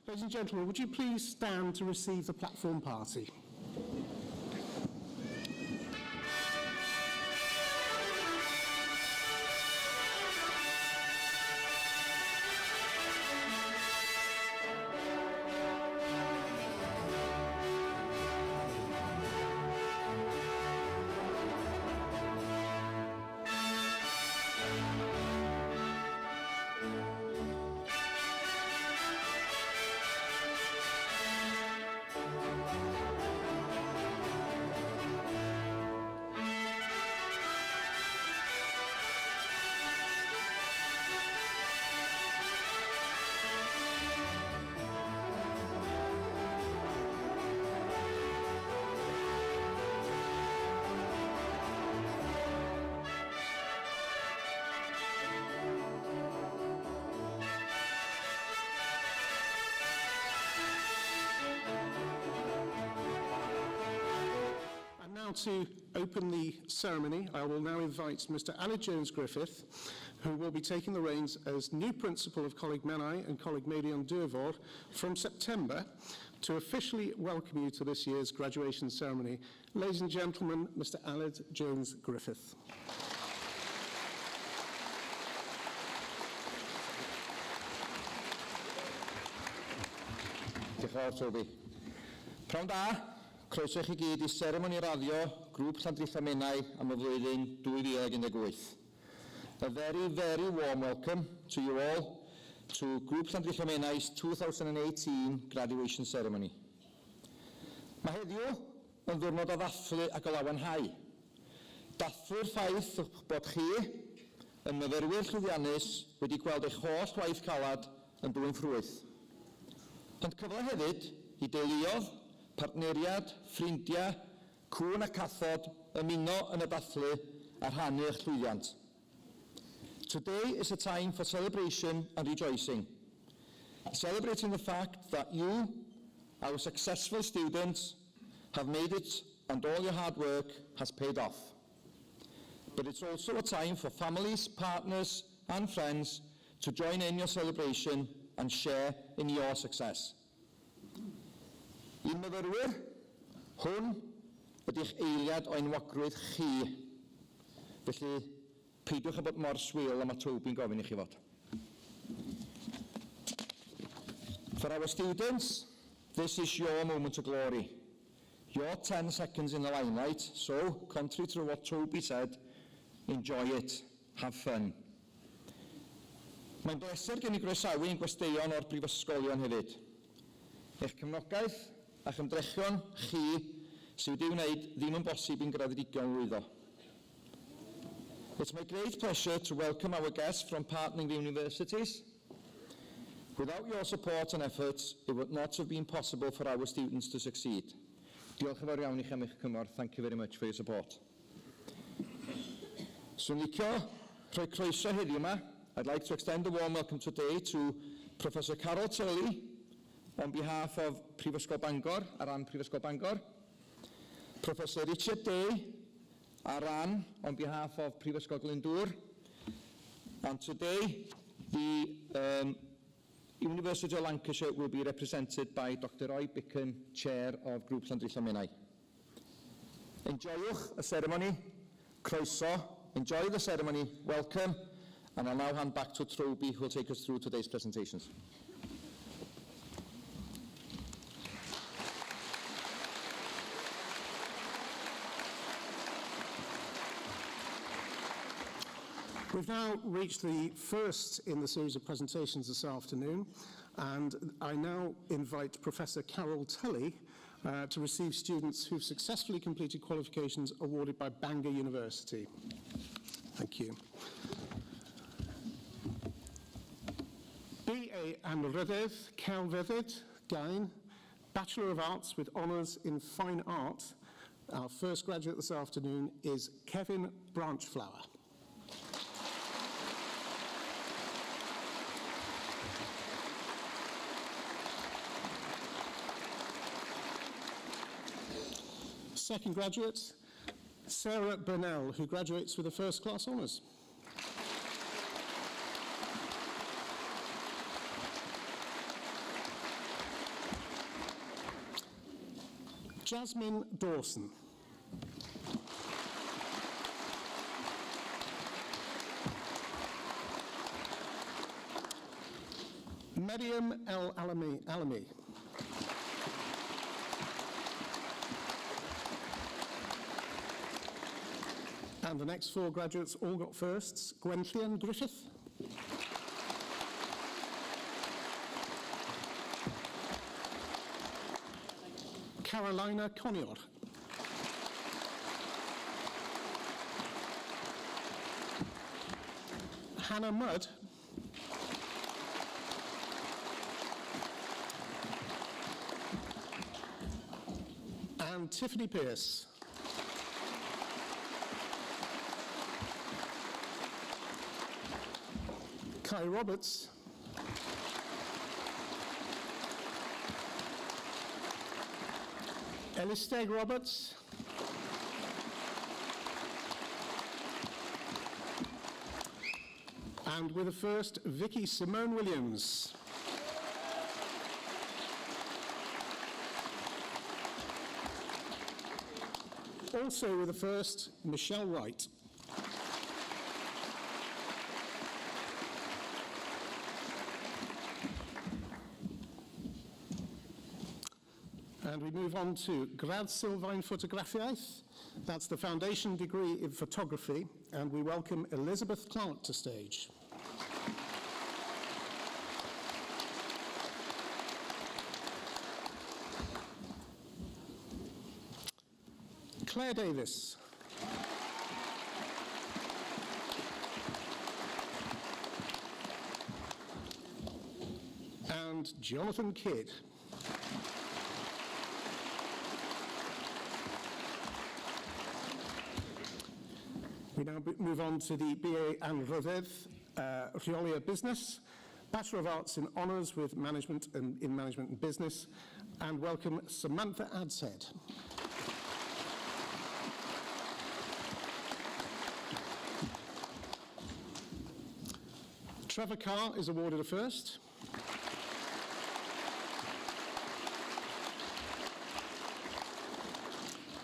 Ladies and gentlemen, would you please stand to receive the platform party? To open the ceremony, I will now invite Mr. Aled Jones Griffith, who will be taking the reins as new principal of Coleg Menai and Coleg Meirion Dyrfod from September, to officially welcome you to this year's graduation ceremony. Ladies and gentlemen, Mr. Aled Jones Griffith. Diolch yn fawr, Toby. Pnawn da. Croeso i chi gyd i seremoni raddio grŵp Llandrillo Menai am y flwyddyn 2018. A very, very warm welcome to you all to Grŵp Llandrillo Menai's 2018 graduation ceremony. Mae heddiw yn ddiwrnod o ddathlu ac o lawenhau. Dathlu'r ffaith bod chi, yn myfyrwyr llwyddiannus, wedi gweld eich holl waith calad yn dwyn ffrwyth. Ond cyfle hefyd i deuluodd, partneriad, ffrindiau, cwn a cathod ymuno yn y dathlu a rhannu eich llwyddiant. Today is a time for celebration and rejoicing, celebrating the fact that you, our successful students, have made it and all your hard work has paid off. But it's also a time for families, partners and friends to join in your celebration and share in your success. Un myfyrwyr, hwn ydy'ch eiliad o enwogrwydd chi. Felly, peidiwch â bod mor swil am y Toby'n gofyn i chi fod. For our students, this is your moment of glory. Your 10 seconds in the limelight, so, contrary to what Toby said, enjoy it, have fun. Mae'n bleser gen i groesawu yn gwesteion o'r brifysgolion hefyd. Eich cefnogaeth a chymdrechion chi sydd wedi wneud ddim yn bosib i'n graddedigion lwyddo. It's my great pleasure to welcome our guests from partnering universities. Without your support and efforts, it would not have been possible for our students to succeed. Diolch yn fawr iawn i chi am eich cymorth. Thank you very much for your support. Swn licio rhoi croeso heddiw yma. I'd like to extend a warm welcome today to Professor Carol Tully, on behalf of Prifysgol Bangor, ar ran Prifysgol Bangor, Professor Richard Day, ar ran on behalf of Prifysgol Glyndŵr, and today the University of Lancashire will be represented by Dr. Rhoi Bicken, Chair of Grŵp Llandrillo Menai. Enjoywch y ceremony, croeso, enjoy the ceremony, welcome, and I'll now hand back to Toby, who will take us through today's presentations. We've now reached the first in the series of presentations this afternoon, and I now invite Professor Carol Tully to receive students who've successfully completed qualifications awarded by Bangor University. Thank you. BA Anrhydedd, Celfyddyd, Gain, Bachelor of Arts with Honours in Fine Art. Our first graduate this afternoon is Kevin Branchflower. Second graduate, Sarah Burnell, who graduates with a first-class honours. Jasmine Dawson. Mariam El Alami. And the next four graduates all got firsts. Gwenllian Griffith. Carolina Coniod. Hannah Mudd. And Tiffany Pearce. Kai Roberts. Elisteg Roberts. And with the first, Vicky Simone Williams. Also with the first, Michelle Wright. And we move on to Graddau Sylfaen Photographiaeth. That's the foundation degree in photography, and we welcome Elizabeth Clark to stage. Claire Davis. And Jonathan Kidd. We now move on to the BA Anrhydedd, Rhoi Business, Bachelor of Arts in Honours with Management and in Management and Business, and welcome Samantha Adshead. Trevor Carr is awarded a first.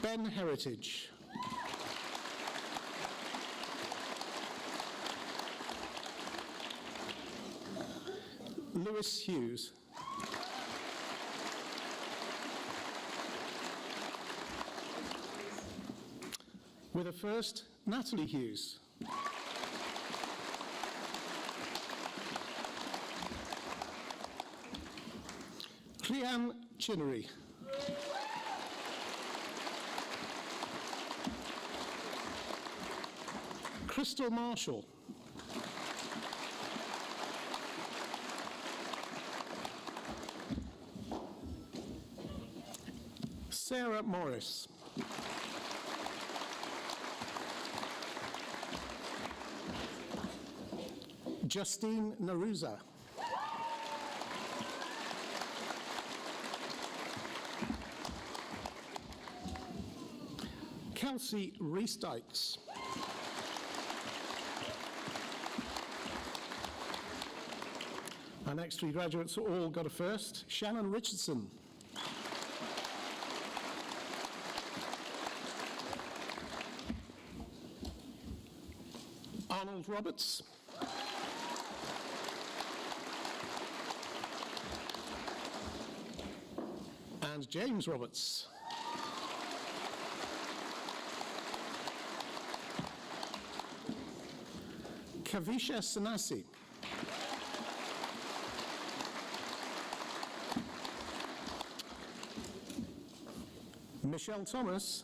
Ben Heritage. Lewis Hughes. With a first, Natalie Hughes. Rhian Chinnery. Crystal Marshall. Sarah Morris. Justine Naruza. Kelsey Rees-Dykes. Our next three graduates all got a first. Shannon Richardson. Arnold Roberts. And James Roberts. Kavisha Sanasi. Michelle Thomas.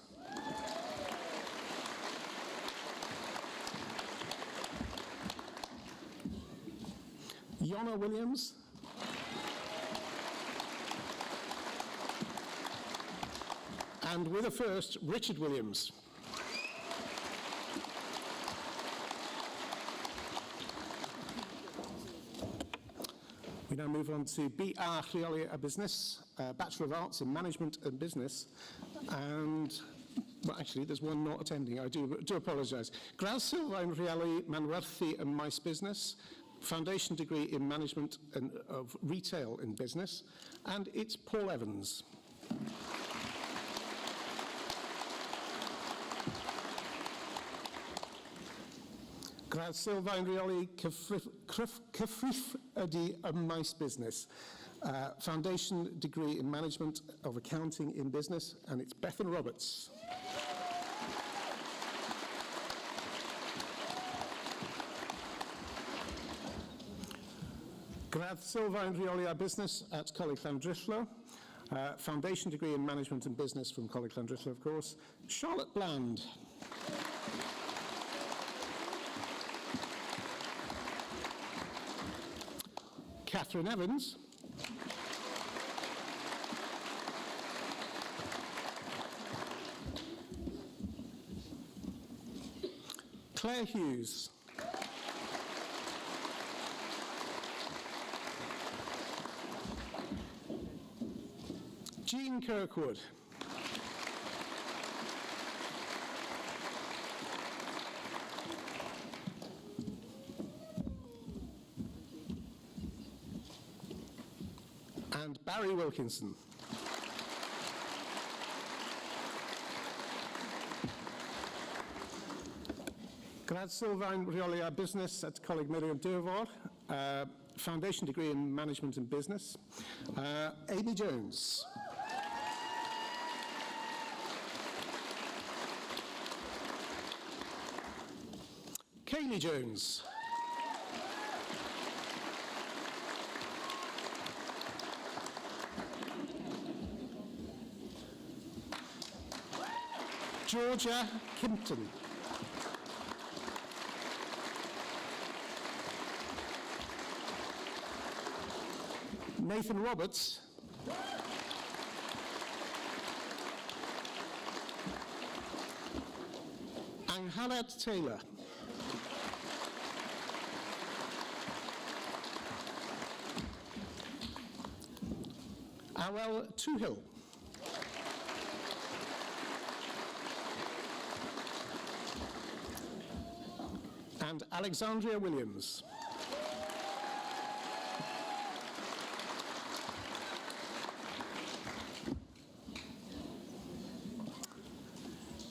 Yonna Williams. And with a first, Richard Williams. We now move on to BA Rheoli a Business, Bachelor of Arts in Management and Business. And, well, actually, there's one not attending. I do apologise. Graddau Sylfaen Rheoli Manwerthu and Maes Business, Foundation degree in Management and of Retail in Business, and it's Paul Evans. Graddau Sylfaen rheoli cyfrifydu ym maes business. Foundation degree in management of accounting in business, and it's Bethan Roberts. Graddau Sylfaen rheoli business at Coleg Llandrillo. Foundation degree in management and business from Coleg Llandrillo, of course. Charlotte Bland. Catherine Evans. Claire Hughes. Jean Kirkwood. And Barry Wilkinson. Graddau Sylfaen rheoli business at Coleg Miriam foundation degree in management and business. Amy Jones. Kaylee Jones. Georgia Kimpton. Nathan Roberts. Anghalad Taylor. Awel Tuhill. And Alexandria Williams.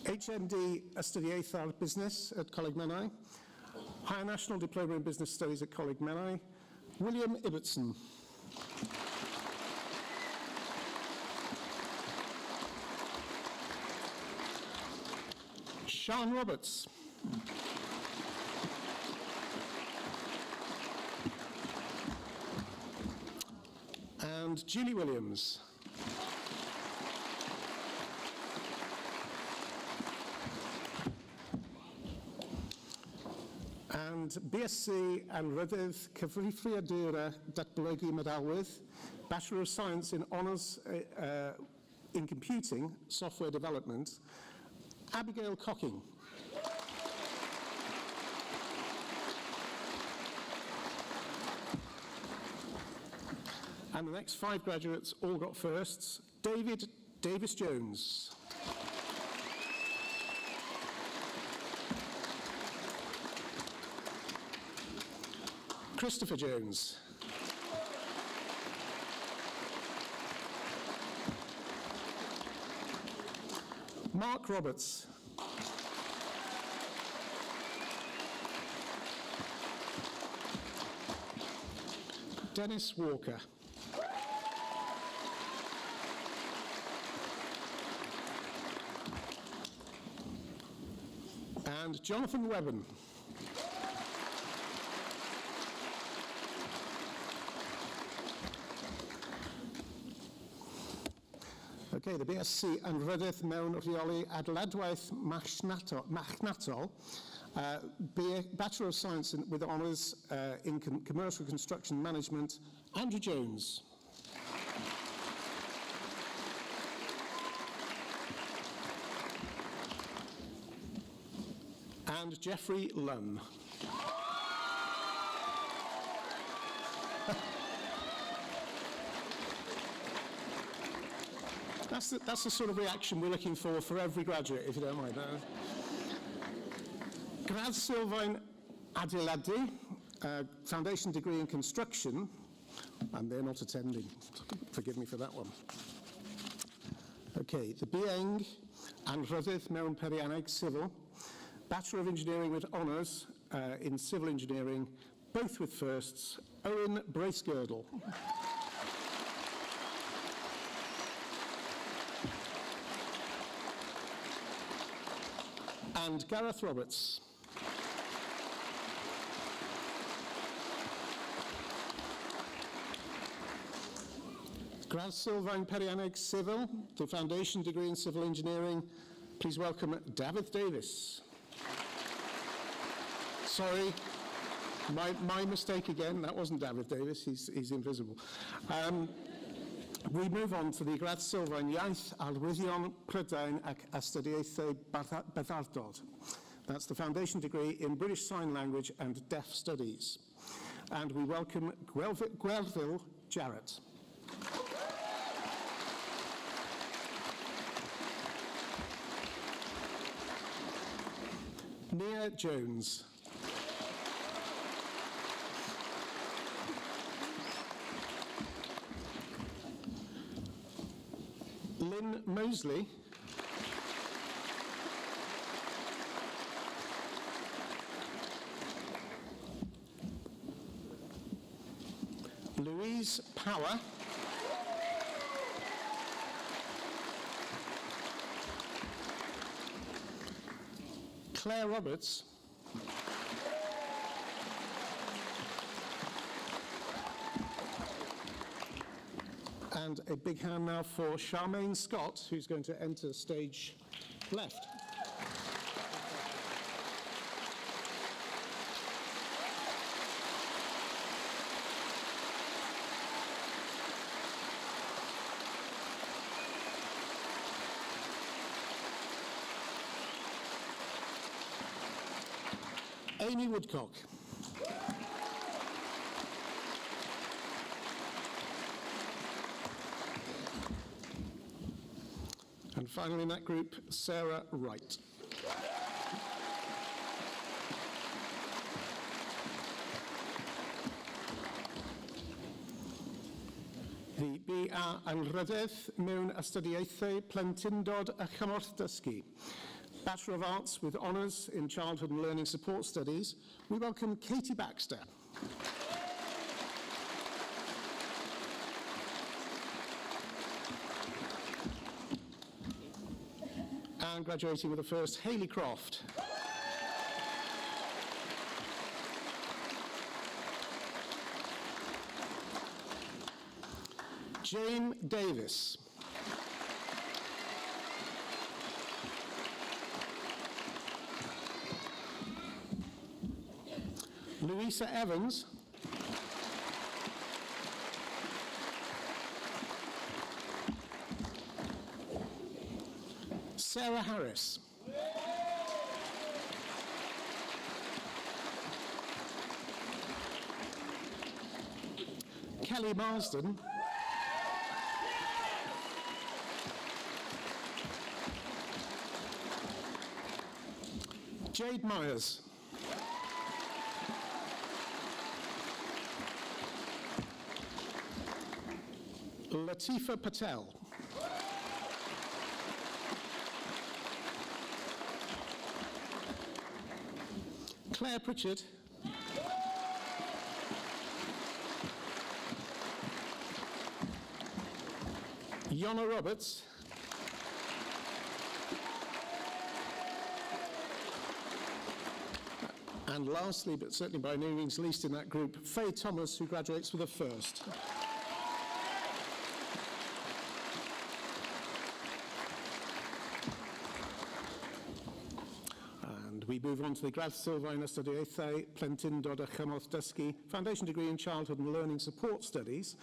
HND Ystyriaethol Business at Coleg Menai. Higher National Diploma in Business Studies at Coleg Menai. William Ibbotson. Sean Roberts. And Julie Williams. And BSc Anrhydedd cyfrifiadura ddatblygwyd, Bachelor of Science in Honours in Computing, Software Development, Abigail Cocking. And the next 5 graduates all got firsts. David Davis Jones. Christopher Jones. Mark Roberts. Dennis Walker. And Jonathan Webben. Okay, the BSc Anrhydedd mewn rheoli adeiladwaith machnatol, Bachelor of Science with Honours in Commercial Construction Management, Andrew Jones. And Jeffrey Lunn. That's the sort of reaction we're looking for every graduate, if you don't mind. Graddau Sylfaen adeiladu, foundation degree in construction, and they're not attending. Forgive me for that one. Okay, the eang Anrhydedd mewn peirianneg civil, Bachelor of Engineering with Honours in civil engineering, both with firsts, Owen Bracegirdle. And Gareth Roberts. Graddau Sylfaen Perianeg Civil, the foundation degree in civil engineering. Please welcome David Davis. Sorry, my mistake again. That wasn't David Davis. He's invisible. We move on to the Graddau Sylfaen Iaith, Arwyddion, Prydain ac Astudiaethau Beddardod. That's the foundation degree in British Sign Language and Deaf Studies. And we welcome Gwelfil Jarrett. Nia Jones. Lynn Mosley. Louise Power. Claire Roberts. And a big hand now for Charmaine Scott, who's going to enter stage left. Amy Woodcock. And finally in that group, Sarah Wright. The Graddau Anrhydedd mewn ystydiaethau plentyndod a chymorth dysgu. Bachelor of Arts with Honours in Childhood and Learning Support Studies. We welcome Katie Baxter. And graduating with a first, Hayley Croft. Jane Davis. Louisa Evans. Sarah Harris. Kelly Marsden. Jade Myers. Latifa Patel. Claire Pritchard. Yonna Roberts. And lastly, but certainly by no means least in that group, Faye Thomas, who graduates with a first. We move on to the Graddau Sylfaen Ystydiaethau Plentyndod a Chymorth Dysgu, Foundation Degree in Childhood and Learning Support Studies,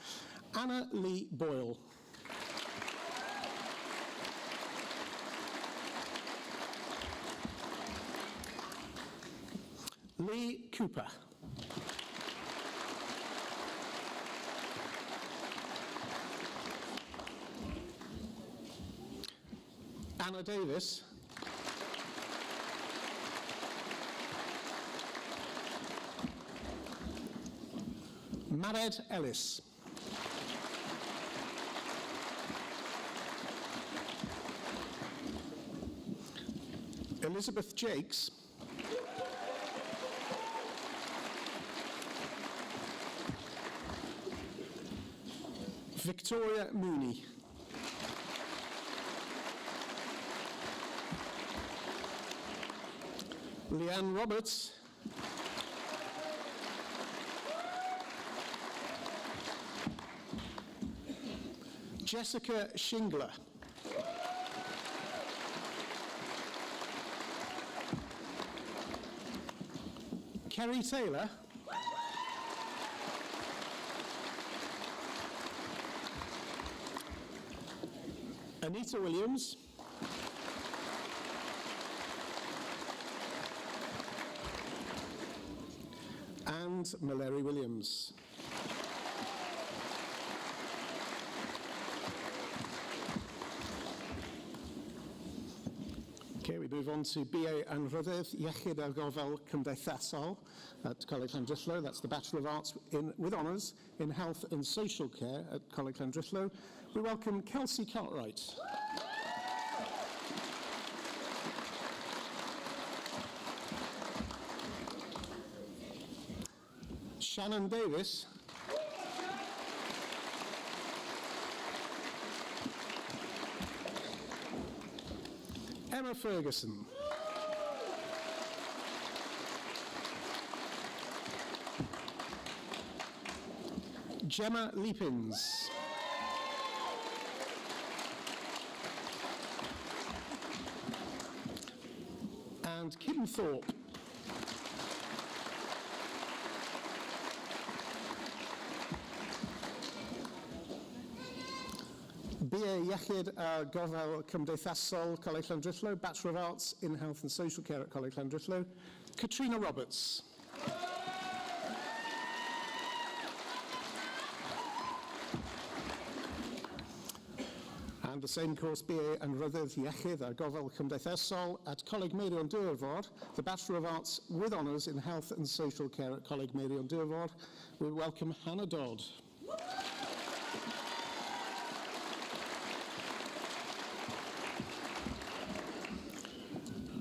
Anna Lee Boyle. Lee Cooper. Anna Davis. Mared Ellis. Elizabeth Jakes. Victoria Mooney. Leanne Roberts. Jessica Shingler. Kerry Taylor. Anita Williams. And Mallory Williams. Okay, we move on to BA Anrhydedd, Iechyd a Gofal Cymdeithasol at Coleg Llandrillo. That's the Bachelor of Arts with Honours in Health and Social Care at Coleg Llandrillo. We welcome Kelsey Cartwright. Shannon Davis. Emma Ferguson. Gemma Leapins. And Kim Thorpe. BA Iechyd a Gofal Cymdeithasol, Coleg Llandrillo, Bachelor of Arts in Health and Social Care at Coleg Llandrillo, Katrina Roberts. And the same course, BA Anrhydedd Iechyd a Gofal Cymdeithasol at Coleg Meirion Dwyfor, the Bachelor of Arts with Honours in Health and Social Care at Coleg Meirion Dwyfor. We welcome Hannah Dodd.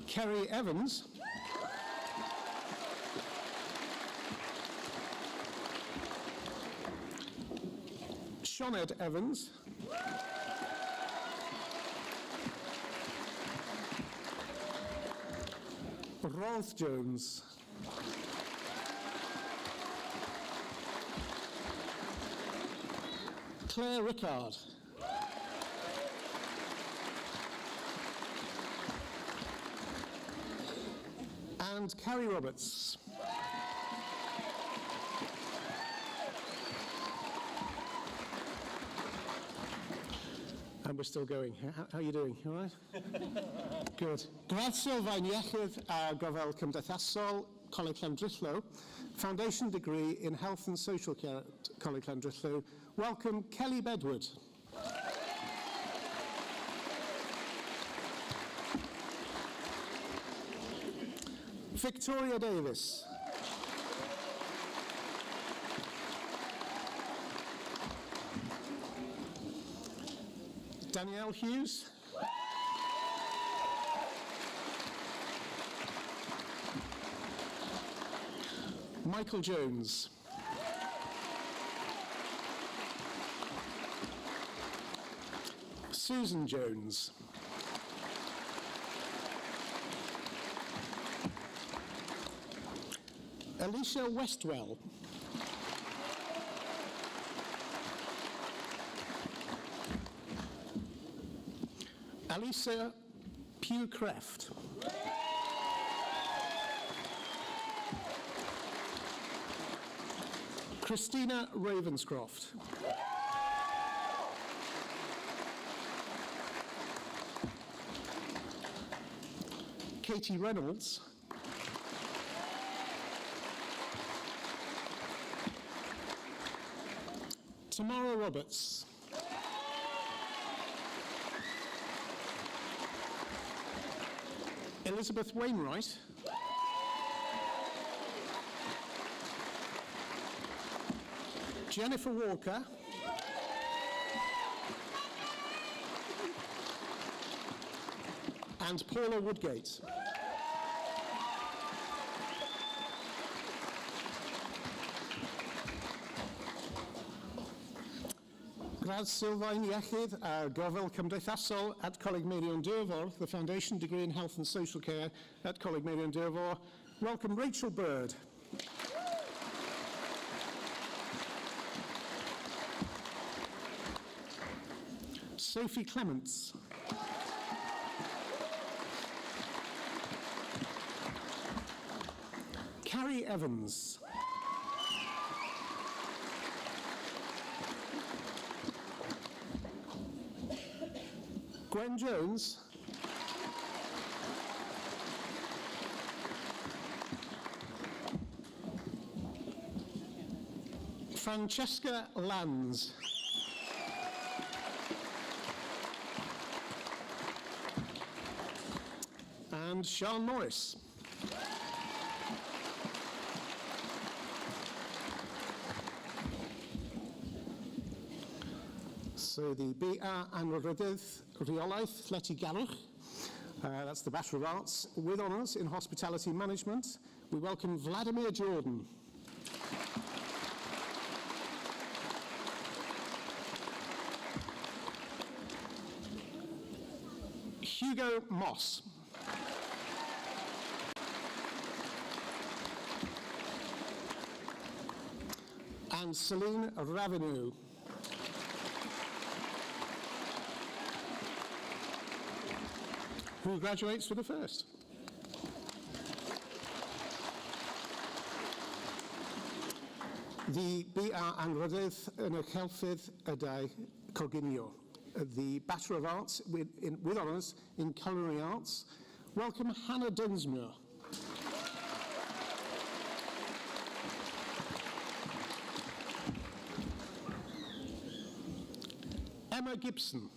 Kerry Evans. Sinead Evans. Rolf Jones. Claire Rickard. And Carrie Roberts. And we're still going. How are you doing? All right? Good. Graddau Sylfaen Iechyd a Gofal Cymdeithasol, Coleg Llandrillo, Foundation Degree in Health and Social Care at Coleg Llandrillo. Welcome Kelly Bedward. Victoria Davis. Danielle Hughes. Michael Jones. Susan Jones. Alicia Westwell. Alicia Pugh-Creft. Christina Ravenscroft. Katie Reynolds. Tamara Roberts. Elizabeth Wainwright. Jennifer Walker. And Paula Woodgate. Graddau Sylfaen Iechyd a Gogledd Cymru at Coleg Meirion Dyrfor, the Foundation Degree in Health and Social Care at Coleg Meirion Dyrfor. Welcome Rachel Bird. Sophie Clements. Carrie Evans. Gwen Jones. Francesca Lands. And Sean Morris. So the BA Anrhydedd Rheolaeth Lletygarwch, that's the Bachelor of Arts with honours in Hospitality Management. We welcome Vladimir Jordan. Hugo Moss. And Celine Raveneau. Who graduates for the first? The BA Anrhydedd yn y Chelfydd Ydau Coginio, the Bachelor of Arts with honours in Culinary Arts. Welcome Hannah Dunsmuir. Emma Gibson.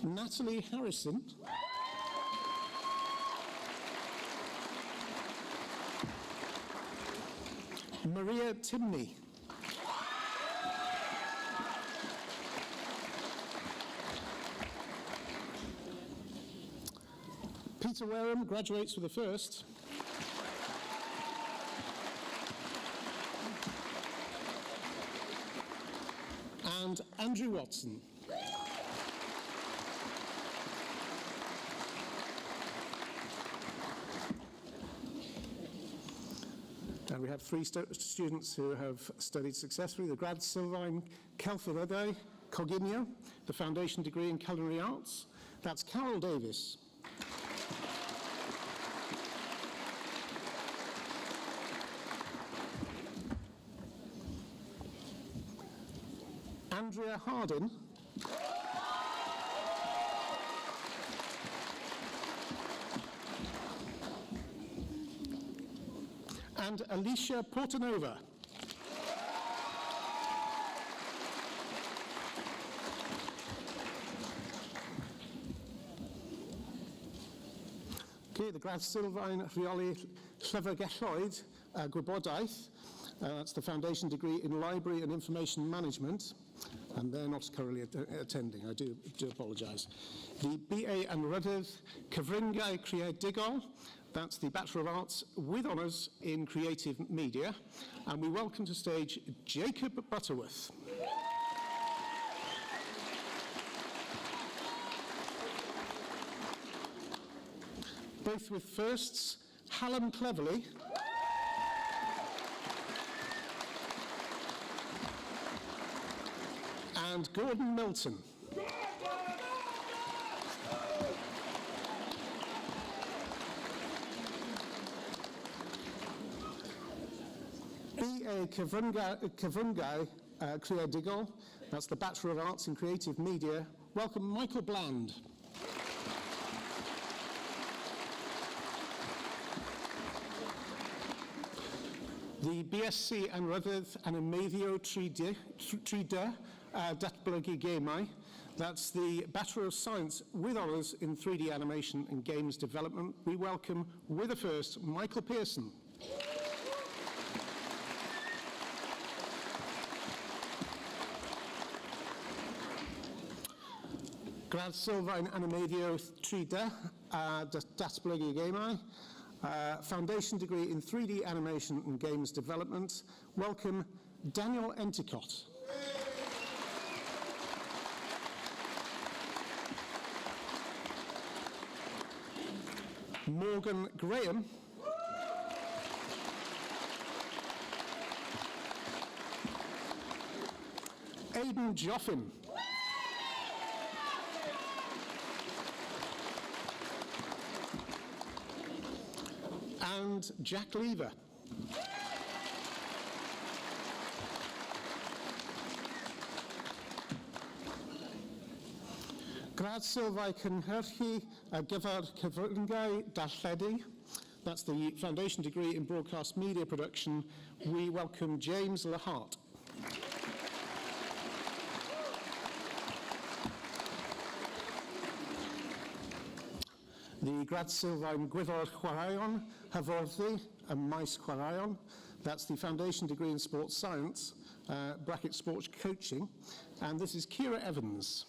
Natalie Harrison. Maria Timney. Peter Wareham graduates for the first. And Andrew Watson. And we have three students who have studied successfully: the Graddau Sylfaen Celfyddydau Coginio, the Foundation Degree in Culinary Arts. That's Carol Davis. Andrea Hardin. And Alicia Portanova. Okay, the Graddau Sylfaen Glyfrgelloedd Wybodaeth. That's the Foundation Degree in Library and Information Management. And they're not currently attending, I do apologise. The BA Anrhydedd Cyflogwyr Creadigol, that's the Bachelor of Arts with honours in Creative Media. And we welcome to stage Jacob Butterworth. Both with firsts, Hallam Cleverly. And Gordon Milton. BA Cyflogwyr Creadigol, that's the Bachelor of Arts in Creative Media. Welcome Michael Bland. The BSc Anrhydedd Animeiddio 3D ddatblygwyd. That's the Bachelor of Science with honours in 3D animation and games development. We welcome, with a first, Michael Pearson. Graddau Sylfaen Animeiddio 3D ddatblygwyd. foundation degree in 3D animation and games development. Welcome Daniel Enticott. Morgan Graham. Aidan Joffin. And Jack Lever. Graddau Sylfaen cynhyrchu ar gyfer cyfryngau darlledu. That's the foundation degree in broadcast media production. We welcome James Lahart. The Graddau Sylfaen Gwyddor Chwaraeon, Hyfforddi and Maes Chwaraeon. That's the foundation degree in sports science, bracket sports coaching. And this is Kira Evans.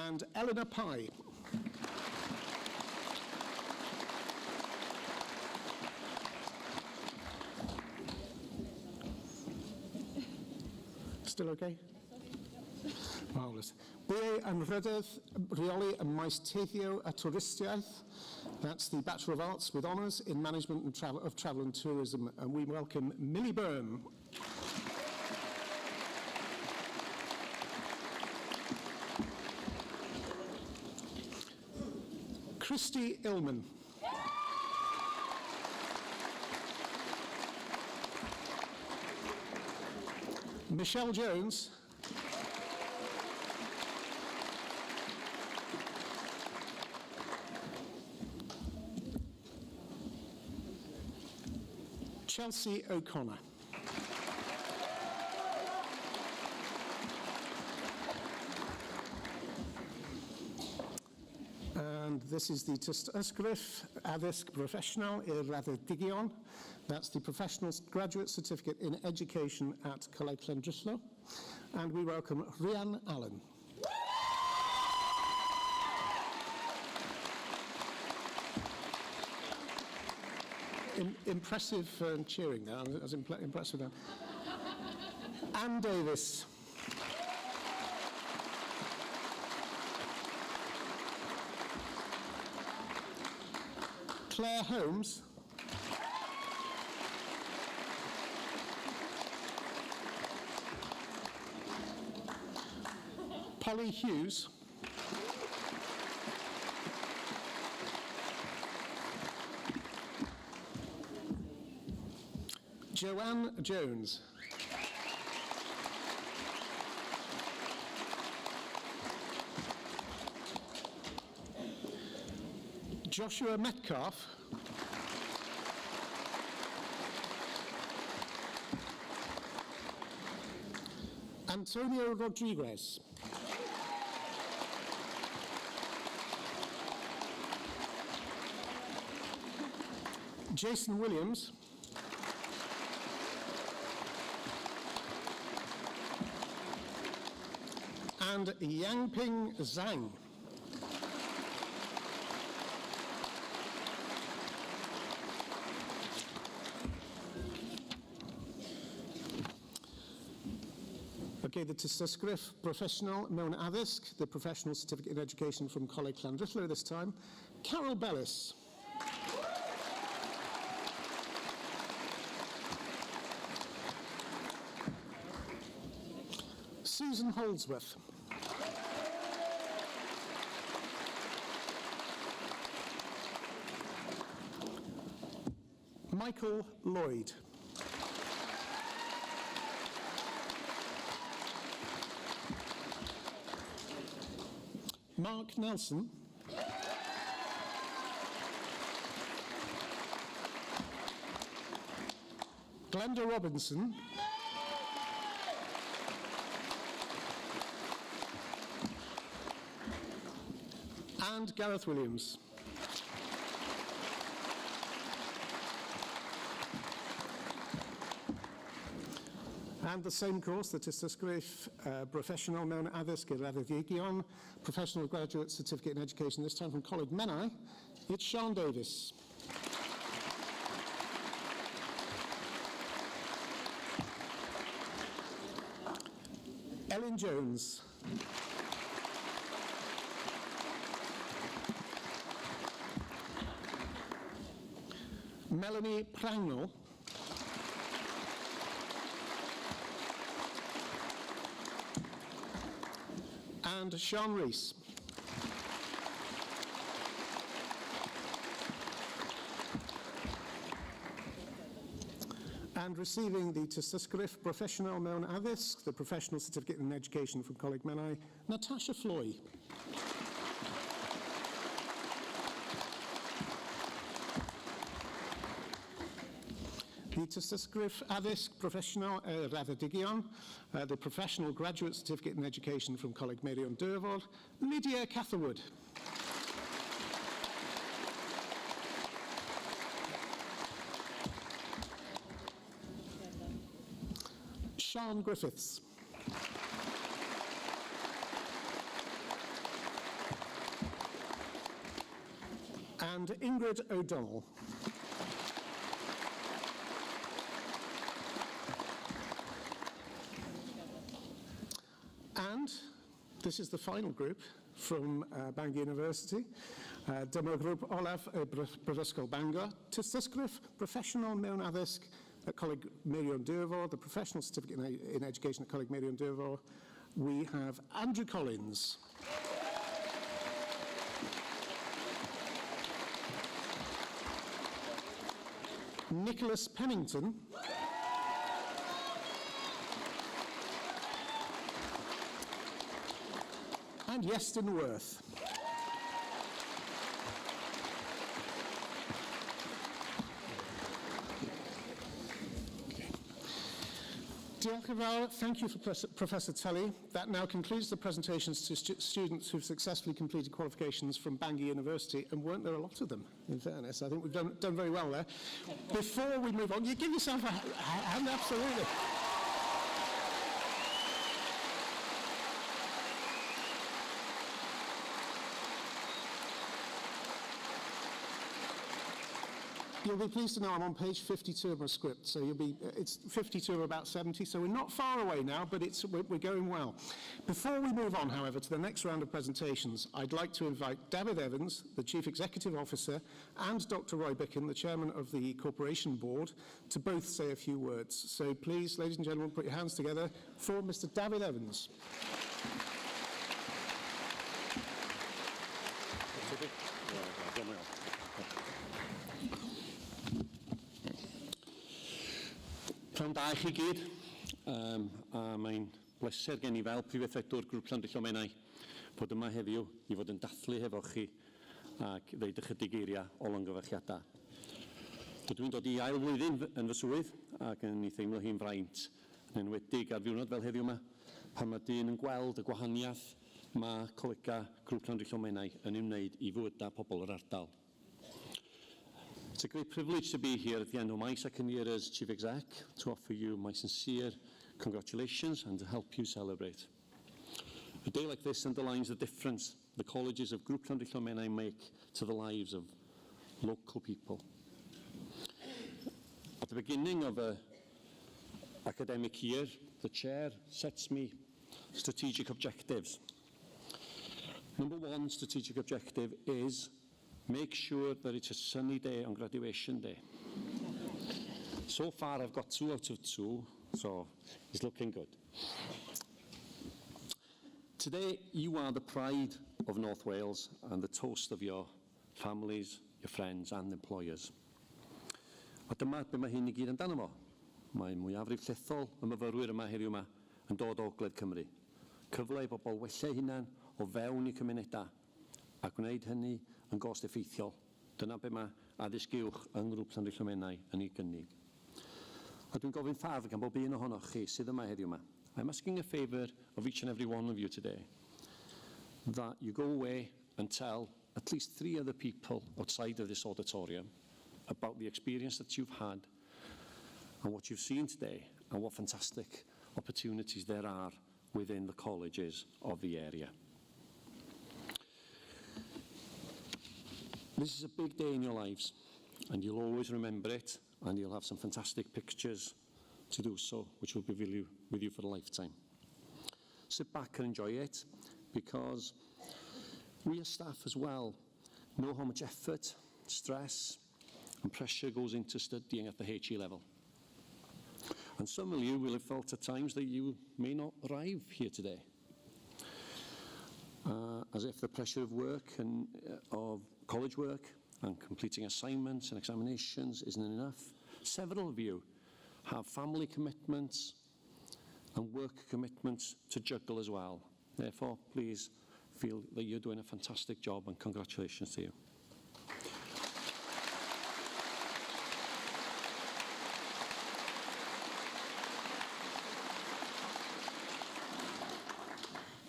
And Eleanor Pye. Still okay? Marvellous. Graddau Anrhydedd, rheoli ym maes teithio a touristiaeth. That's the Bachelor of Arts with honours in Management and Travel and Tourism. And we welcome Millie Byrne. Christy Illman. Michelle Jones. Chelsea O'Connor. And this is the tystysgrif addysg professional i'r raddedigion. That's the professional graduate certificate in education at Coleg Llandrillo. And we welcome Rhian Allen. Impressive cheering there. I was impressed with that. Anne Davis. Claire Holmes. Polly Hughes. Joanne Jones. Joshua Metcalf. Antonio Rodriguez. Jason Williams. And Yangping Zhang. Okay, the tystysgrif professional mewn addysg, the professional certificate in education from Coleg Llandrillo this time, Carol Bellis. Susan Holdsworth. Michael Lloyd. Mark Nelson. Glenda Robinson. And Gareth Williams. And the same course, the tystysgrif Broffesiynol mewn addysg i'r Graddio, Professional Graduate Certificate in Education, this time from Coleg Menai, it's Sian Davis. Elin Jones. Melanie Prangnell. And Sean Rees. And receiving the tystysgrif Broffesiynol mewn addysg, the Professional Certificate in Education from Coleg Menai, Natasha Floy. The tystysgrif addysg Broffesiynol Rhydym, the Professional Graduate Certificate in Education from Coleg Meirion Dyrfod, Lydia Catherwood. Sian Griffiths. And Ingrid O'Donnell. And this is the final group from Bangor University. Dyma grŵp olaf y Brifysgol Bangor, tystysgrif Broffesiynol mewn addysg at Coleg Meirion Dyrfod, the Professional Certificate in Education at Coleg Meirion Dyrfod. We have Andrew Collins. Nicholas Pennington. And Iestyn Worth. Diolch yn fawr. Thank you for Professor Tully. That now concludes the presentations to students who've successfully completed qualifications from Bangor University, and weren't there a lot of them, in fairness? I think we've done very well there. Before we move on, you give yourself a hand, absolutely. You'll be pleased to know I'm on page 52 of my script, so it's 52 of about 70, so we're not far away now, but we're going well. Before we move on, however, to the next round of presentations, I'd like to invite David Evans, the Chief Executive Officer, and Dr. Rhoi, the Chairman of the Corporation Board, to both say a few words. So please, ladies and gentlemen, put your hands together for Mr. David Evans. Pnawn da i chi gyd, a mae'n bleser gen I fel Prifysgolwr grŵp Llandrillo Menai bod yma heddiw I fod yn dathlu hefo chi ac ddeud ychydig eiriau o longyfarchiadau. Dydw i'n dod I ail flwyddyn yn fy swydd ac yn ei theimlo hi'n fraint yn enwedig ar ddiwrnod fel heddiw yma pan mae dyn yn gweld y gwahaniaeth mae colega grŵp Llandrillo Menai yn ei wneud I fywydau pobl yr ardal. It's a great privilege to be here at the end of my second year as Chief Exec to offer you my sincere congratulations and to help you celebrate. A day like this underlines the difference the colleges of Grŵp Llandrillo Menai make to the lives of local people. At the beginning of an academic year, the Chair sets me strategic objectives. Number one strategic objective is make sure that it's a sunny day on graduation day. So far I've got 2 out of 2, so it's looking good. Today you are the pride of North Wales and the toast of your families, your friends and employers. A dyma be mae hyn I gyd amdano fo. Mae mwyafrif llethol y myfyrwyr yma heddiw yma yn dod o Gogledd Cymru. Cyfle I bobl wella hunan o fewn I cymunedau a gwneud hynny yn gost effeithiol. Dyna be mae addysg uwch yng Ngrŵp Llandrillo Menai yn ei gynnig. A dwi'n gofyn ffafr gan bob un ohonoch chi sydd yma heddiw yma. I'm asking a favour of each and every one of you today that you go away and tell at least 3 other people outside of this auditorium about the experience that you've had and what you've seen today and what fantastic opportunities there are within the colleges of the area. This is a big day in your lives, and you'll always remember it, and you'll have some fantastic pictures to do so, which will be with you for a lifetime. Sit back and enjoy it, because we as staff as well know how much effort, stress and pressure goes into studying at the HE level. And some of you will have felt at times that you may not arrive here today, as if the pressure of work and of college work and completing assignments and examinations isn't enough. Several of you have family commitments and work commitments to juggle as well. Therefore, please feel that you're doing a fantastic job, and congratulations to you.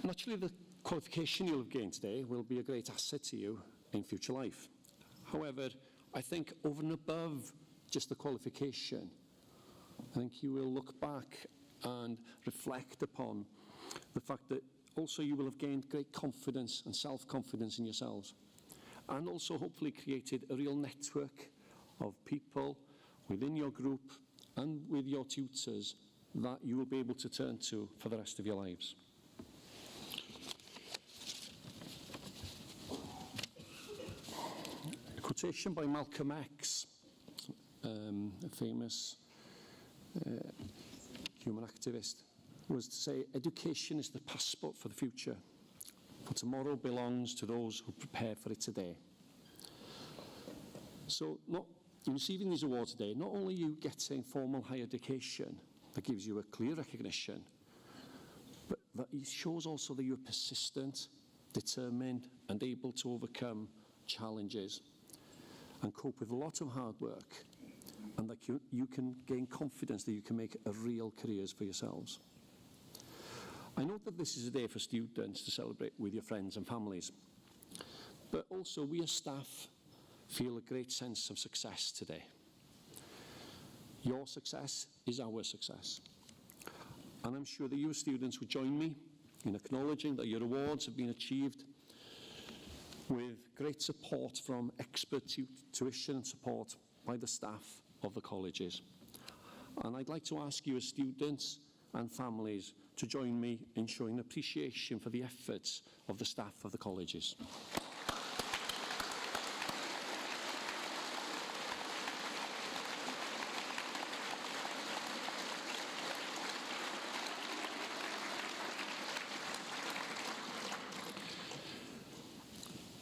Naturally, the qualification you'll have gained today will be a great asset to you in future life. However, I think over and above just the qualification, I think you will look back and reflect upon the fact that also you will have gained great confidence and self-confidence in yourselves, and also hopefully created a real network of people within your group and with your tutors that you will be able to turn to for the rest of your lives. A quotation by Malcolm X, a famous human activist, was to say, education is the passport for the future, for tomorrow belongs to those who prepare for it today. So in receiving these awards today, not only are you getting formal higher education that gives you a clear recognition, but that it shows also that you're persistent, determined and able to overcome challenges and cope with a lot of hard work, and that you can gain confidence that you can make a real careers for yourselves. I know that this is a day for students to celebrate with your friends and families, but also we as staff feel a great sense of success today. Your success is our success. And I'm sure that you as students would join me in acknowledging that your awards have been achieved with great support from expert tuition and support by the staff of the colleges. And I'd like to ask you as students and families to join me in showing appreciation for the efforts of the staff of the colleges.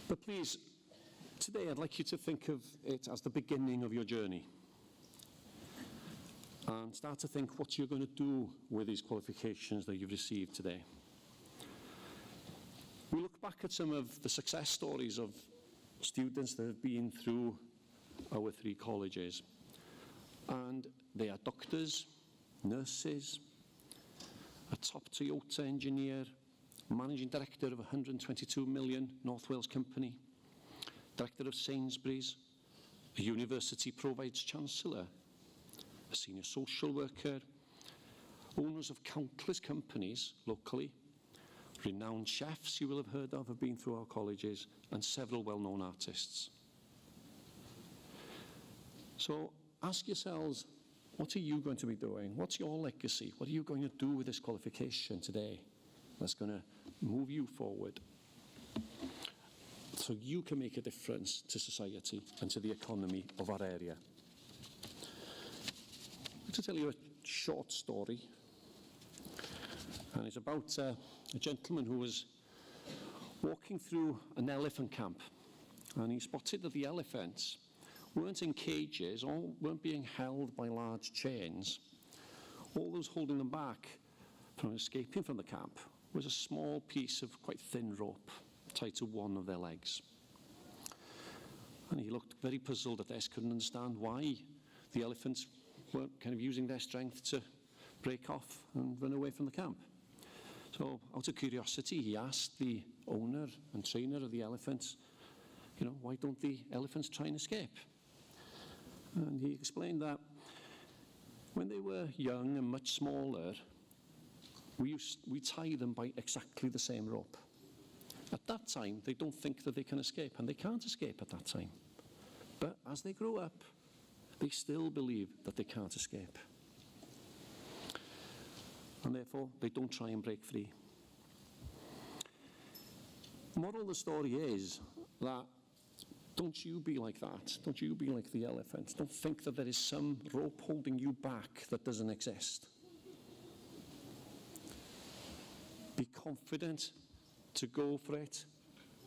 But please, today I'd like you to think of it as the beginning of your journey, and start to think what you're going to do with these qualifications that you've received today. We look back at some of the success stories of students that have been through our 3 colleges, and they are doctors, nurses, a top Toyota engineer, managing director of a 122 million North Wales company, director of Sainsbury's, a university pro vice chancellor, a senior social worker, owners of countless companies locally, renowned chefs you will have heard of have been through our colleges, and several well-known artists. So ask yourselves, what are you going to be doing? What's your legacy? What are you going to do with this qualification today that's going to move you forward so you can make a difference to society and to the economy of our area? I'm going to tell you a short story, and it's about a gentleman who was walking through an elephant camp, and he spotted that the elephants weren't in cages or weren't being held by large chains. All that was holding them back from escaping from the camp was a small piece of quite thin rope tied to one of their legs. And he looked very puzzled at this, couldn't understand why the elephants weren't kind of using their strength to break off and run away from the camp. So, out of curiosity, he asked the owner and trainer of the elephants, why don't the elephants try and escape? And he explained that when they were young and much smaller, we tie them by exactly the same rope. At that time, they don't think that they can escape, and they can't escape at that time. But as they grow up, they still believe that they can't escape. And therefore, they don't try and break free. The moral of the story is that don't you be like that. Don't you be like the elephant. Don't think that there is some rope holding you back that doesn't exist. Be confident to go for it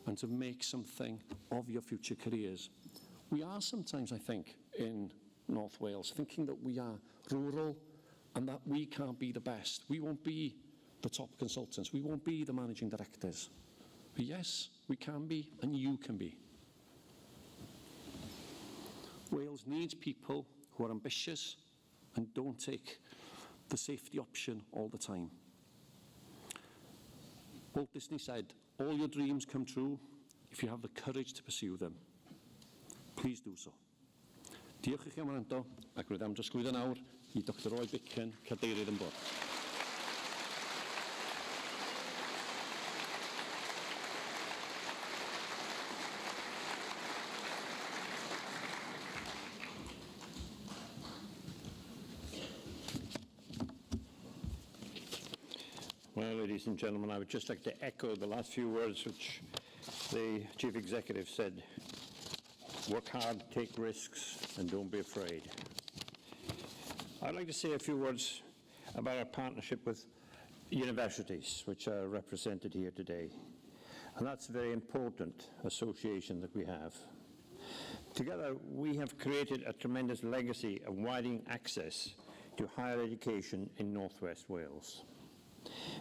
and to make something of your future careers. We are sometimes, I think, in North Wales, thinking that we are rural and that we can't be the best. We won't be the top consultants. We won't be the managing directors. But yes, we can be, and you can be. Wales needs people who are ambitious and don't take the safety option all the time. Walt Disney said, all your dreams come true if you have the courage to pursue them. Please do so. Diolch i chi am wrando, ac rydym am drosglwyddo nawr i Dr Roy Bicen, cadeirydd yn bwrdd. Well, ladies and gentlemen, I would just like to echo the last few words which the Chief Executive said. Work hard, take risks, and don't be afraid. I'd like to say a few words about our partnership with universities, which are represented here today. And that's a very important association that we have. Together, we have created a tremendous legacy of widening access to higher education in North West Wales.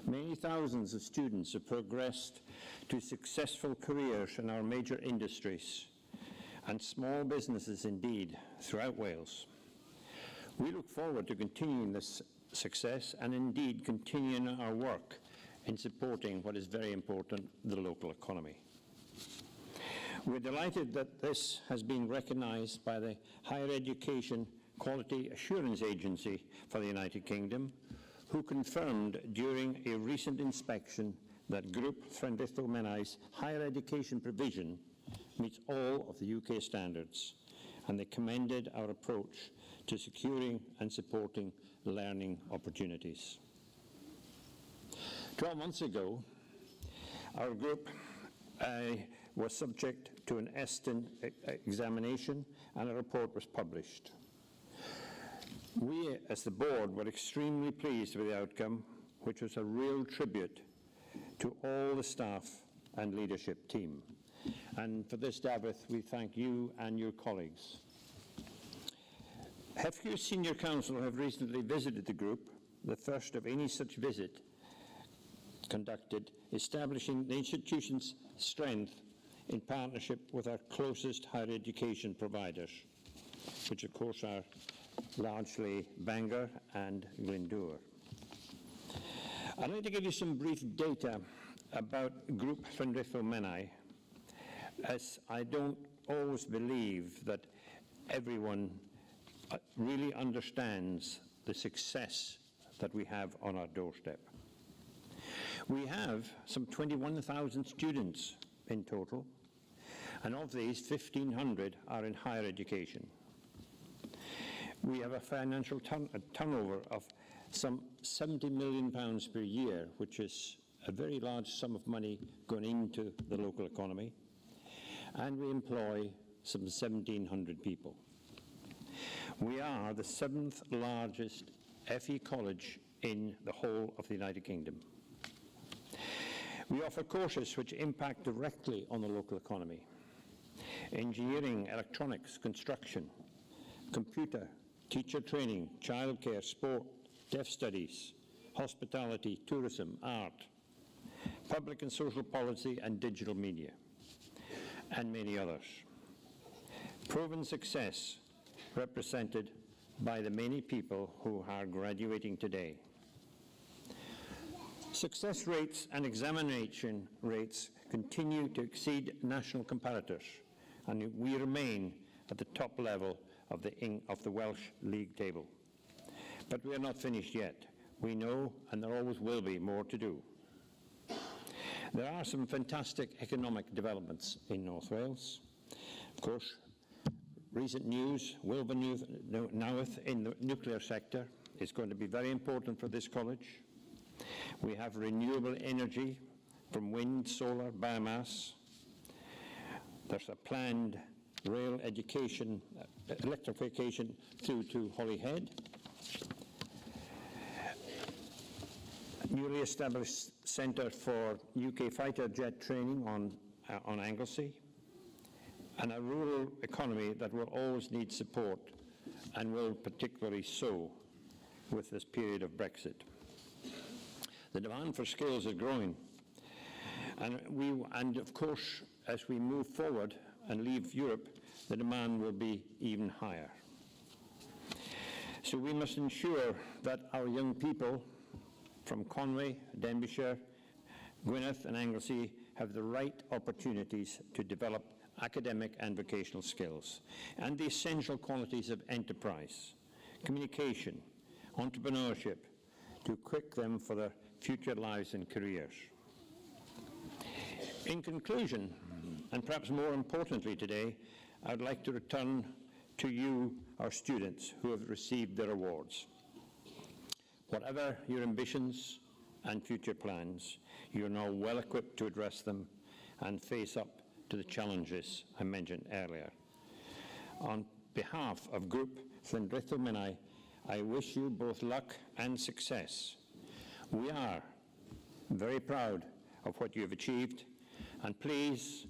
Many thousands of students have progressed to successful careers in our major industries and small businesses indeed throughout Wales. We look forward to continuing this success and indeed continuing our work in supporting what is very important, the local economy. We're delighted that this has been recognised by the Higher Education Quality Assurance Agency for the United Kingdom, who confirmed during a recent inspection that Grŵp Llandrillo Menai's higher education provision meets all of the UK standards, and they commended our approach to securing and supporting learning opportunities. 12 months ago, our group was subject to an Eston examination, and a report was published. We, as the board, were extremely pleased with the outcome, which was a real tribute to all the staff and leadership team. And for this, Davith, we thank you and your colleagues. Hefgew Senior Council have recently visited the group, the first of any such visit conducted, establishing the institution's strength in partnership with our closest higher education providers, which of course are largely Bangor and Glyndŵr. I'd like to give you some brief data about Grŵp Llandrillo Menai, as I don't always believe that everyone really understands the success that we have on our doorstep. We have some 21,000 students in total, and of these, 1,500 are in higher education. We have a financial turnover of some £70 million per year, which is a very large sum of money going into the local economy, and we employ some 1,700 people. We are the 7th largest FE college in the whole of the United Kingdom. We offer courses which impact directly on the local economy: engineering, electronics, construction, computer, teacher training, childcare, sport, deaf studies, hospitality, tourism, art, public and social policy, and digital media, and many others. Proven success represented by the many people who are graduating today. Success rates and examination rates continue to exceed national comparators, and we remain at the top level of the Welsh League table. But we are not finished yet. We know, and there always will be, more to do. There are some fantastic economic developments in North Wales. Of course, recent news, Wilbur Nowith in the nuclear sector is going to be very important for this college. We have renewable energy from wind, solar, biomass. There's a planned rail education, electrification through to Holyhead. Newly established Centre for UK fighter jet training on Anglesey, and a rural economy that will always need support and will particularly so with this period of Brexit. The demand for skills is growing, and of course, as we move forward and leave Europe, the demand will be even higher. So we must ensure that our young people from Conway, Denbighshire, Gwynedd and Anglesey have the right opportunities to develop academic and vocational skills and the essential qualities of enterprise, communication, entrepreneurship to equip them for their future lives and careers. In conclusion, and perhaps more importantly today, I'd like to return to you, our students, who have received their awards. Whatever your ambitions and future plans, you're now well equipped to address them and face up to the challenges I mentioned earlier. On behalf of Group Llywelyn, I wish you both luck and success. We are very proud of what you have achieved, and please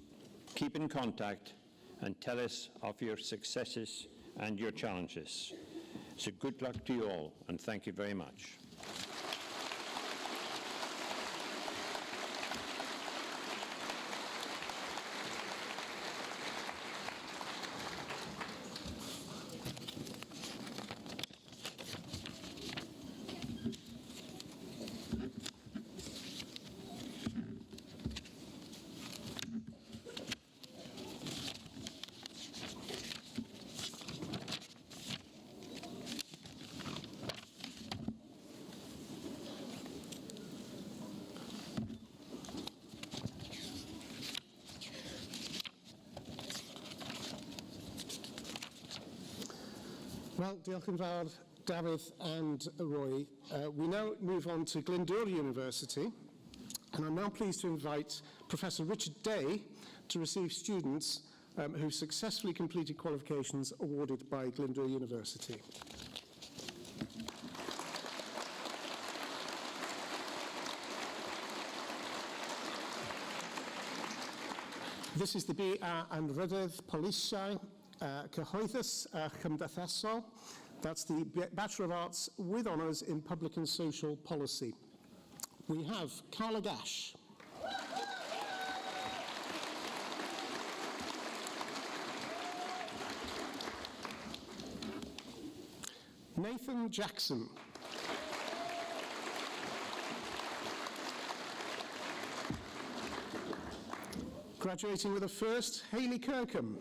keep in contact and tell us of your successes and your challenges. So good luck to you all, and thank you very much. Well, diolch yn fawr, Dafydd and Rhoi. We now move on to Glyndŵr University, and I'm now pleased to invite Professor Richard Day to receive students who successfully completed qualifications awarded by Glyndŵr University. This is the Graddau Anrhydedd Polisiau, cyhoeddus cymdeithasol. That's the Bachelor of Arts with Honours in Public and Social Policy. We have Carla Gash. Nathan Jackson. Graduating with a first, Hayley Kirkham.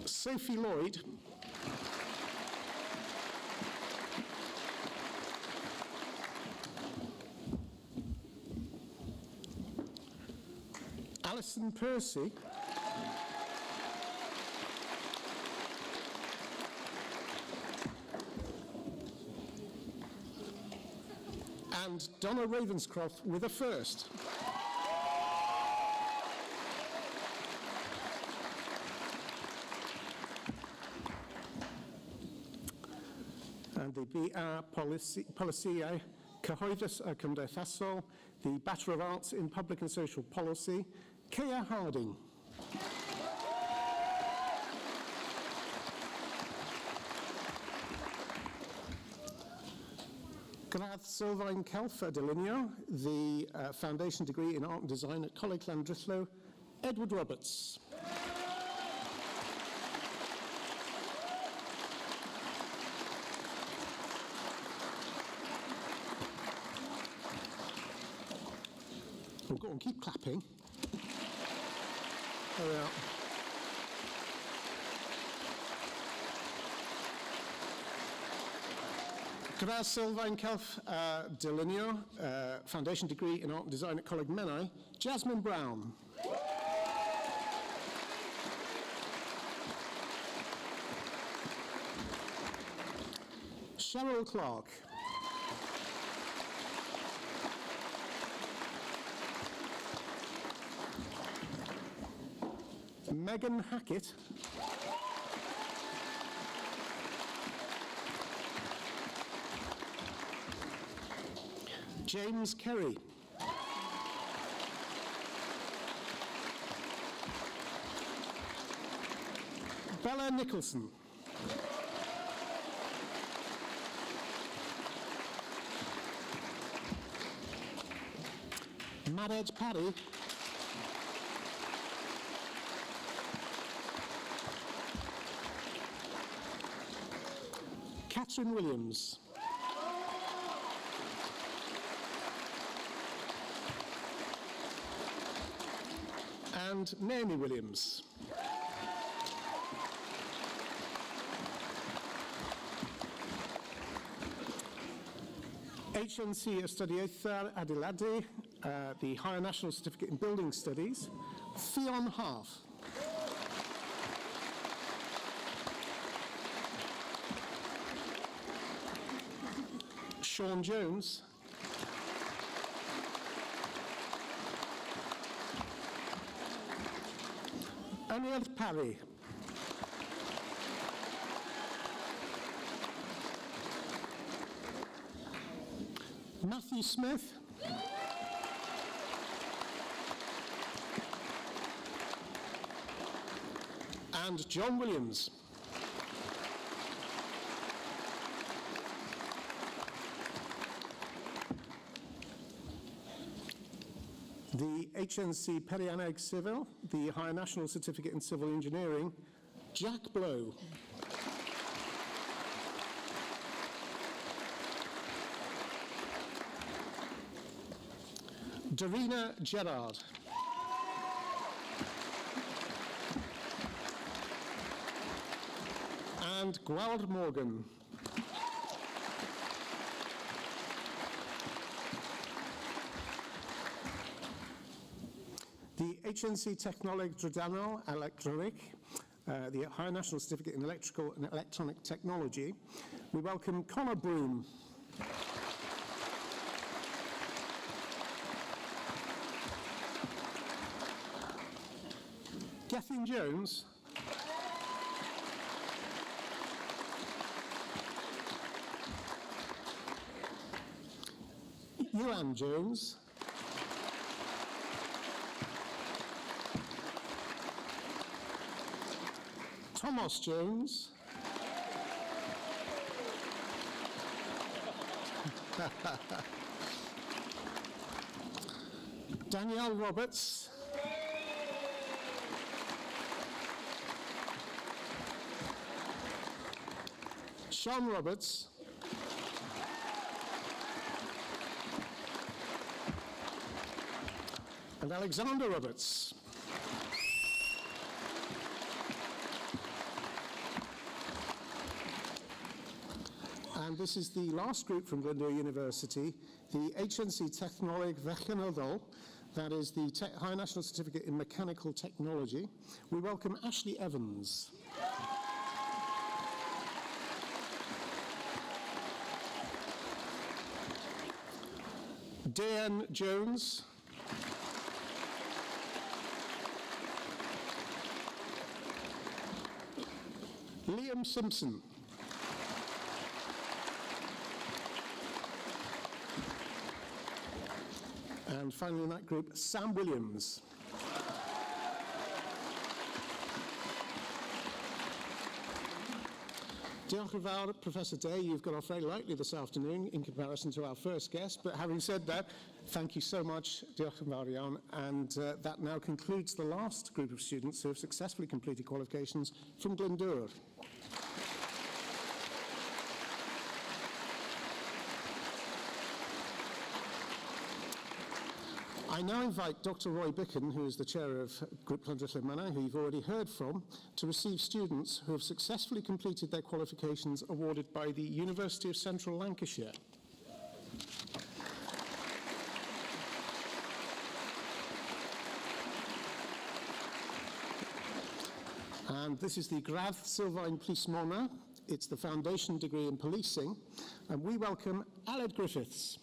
Sophie Lloyd. Alison Percy. And Donna Ravenscroft with a first. And the BR Polisiau, cyhoeddus cymdeithasol, the Bachelor of Arts in Public and Social Policy, Kea Harding. Graddau Sylfaen Celfa Dylunio, the Foundation Degree in Art and Design at Coleg Llandrillo, Edward Roberts. Oh, go on, keep clapping. There we are. Graddau Sylfaen Celf Dylunio, Foundation Degree in Art and Design at Coleg Menai, Jasmine Brown. Cheryl Clark. Megan Hackett. James Kerry. Bella Nicholson. Madej Paddy. Catherine Williams. And Naomi Williams. HNC Ystydiaethau Adeiladu, the Higher National Certificate in Building Studies, Fionn Half. Sean Jones. Aniel Parry. Matthew Smith. And John Williams. The HNC Perianeg Civil, the Higher National Certificate in Civil Engineering, Jack Blow. Darina Gerard. And Gwald Morgan. The HNC Technoleg Drydanol Electronic, the Higher National Certificate in Electrical and Electronic Technology, we welcome Connor Broom. Gethin Jones. Ewan Jones. Thomas Jones. Danielle Roberts. Sean Roberts. And Alexander Roberts. And this is the last group from Gladdio University, the HNC Technoleg Fechanodol, that is the High National Certificate in Mechanical Technology. We welcome Ashley Evans. Dan Jones. Liam Simpson. And finally in that group, Sam Williams. Diolch yn fawr, Professor Day. You've got off very lightly this afternoon in comparison to our first guest, but having said that, thank you so much, diolch yn fawr iawn, and that now concludes the last group of students who have successfully completed qualifications from Glyndŵr. I now invite Dr. Rhoi, who is the chair of Group Llandrillo Menai, who you've already heard from, to receive students who have successfully completed their qualifications awarded by the University of Central Lancashire. And this is the Graddau Sylfaen Plismona. It's the foundation degree in policing. And we welcome Aled Griffiths.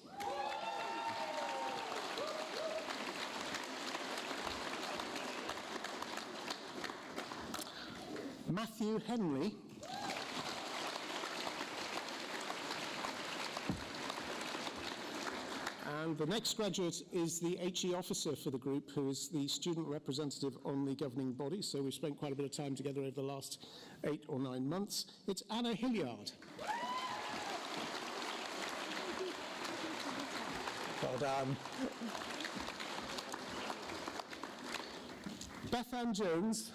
Matthew Henley. And the next graduate is the HE officer for the group, who is the student representative on the governing body. So we've spent quite a bit of time together over the last 8 or 9 months. It's Anna Hilliard. Well done. Beth Ann Jones.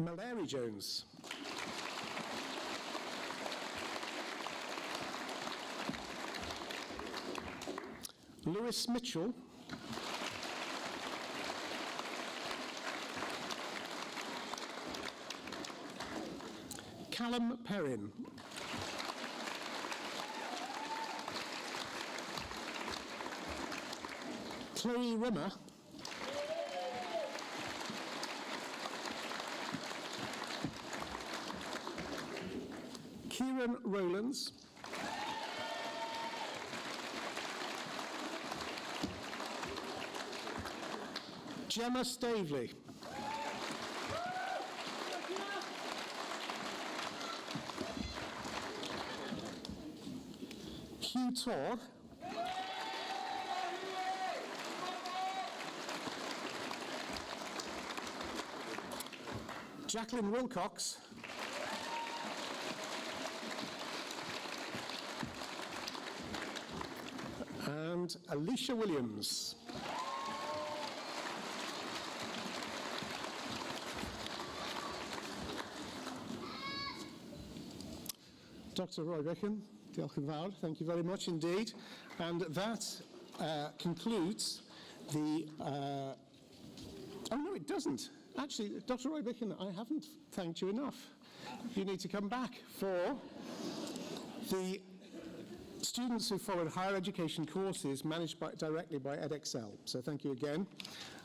Mallory Jones. Lewis Mitchell. Callum Perrin. Chloe Rimmer. Kieran Rowlands. Gemma Stavely. Hugh Torr. Jacqueline Wilcox. And Alicia Williams. Dr. Rhoi, diolch yn fawr. Thank you very much indeed. And that concludes the... oh no, it doesn't. Actually, Dr. Rhoi, I haven't thanked you enough. You need to come back for the students who followed higher education courses managed directly by Edexcel. So thank you again.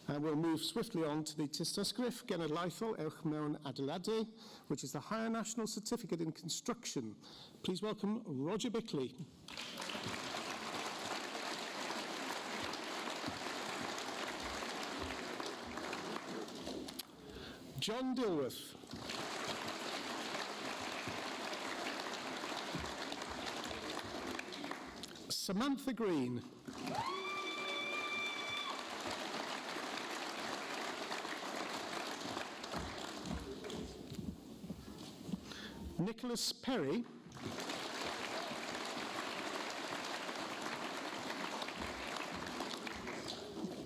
And we'll move swiftly on to the Tystysgrif Genedlaethol mewn adeiladu, which is the Higher National Certificate in Construction. Please welcome Roger Bickley. John Dilworth. Samantha Green. Nicholas Perry.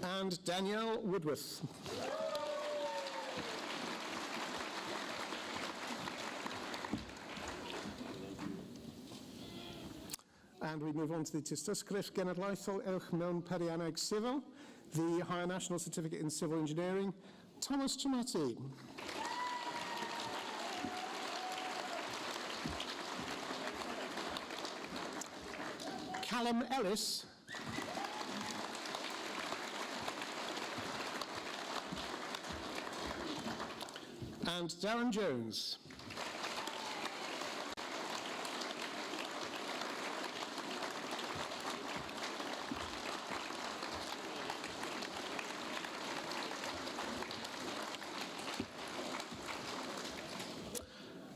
And Danielle Woodworth. And we move on to the Tystysgrif Genedlaethol mewn Perianeg Civil, the Higher National Certificate in Civil Engineering, Thomas Chimetti. Callum Ellis. And Darren Jones.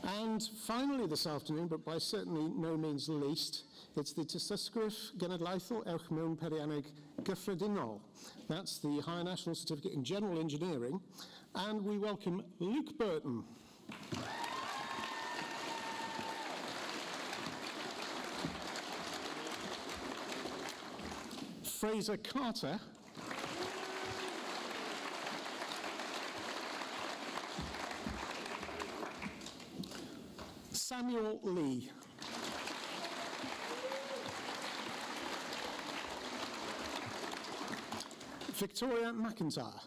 And finally this afternoon, but by certainly no means least, it's the Tystysgrif Genedlaethol mewn Perianeg Gyffredinol. That's the Higher National Certificate in General Engineering. And we welcome Luke Burton. Fraser Carter. Samuel Lee. Victoria McIntyre.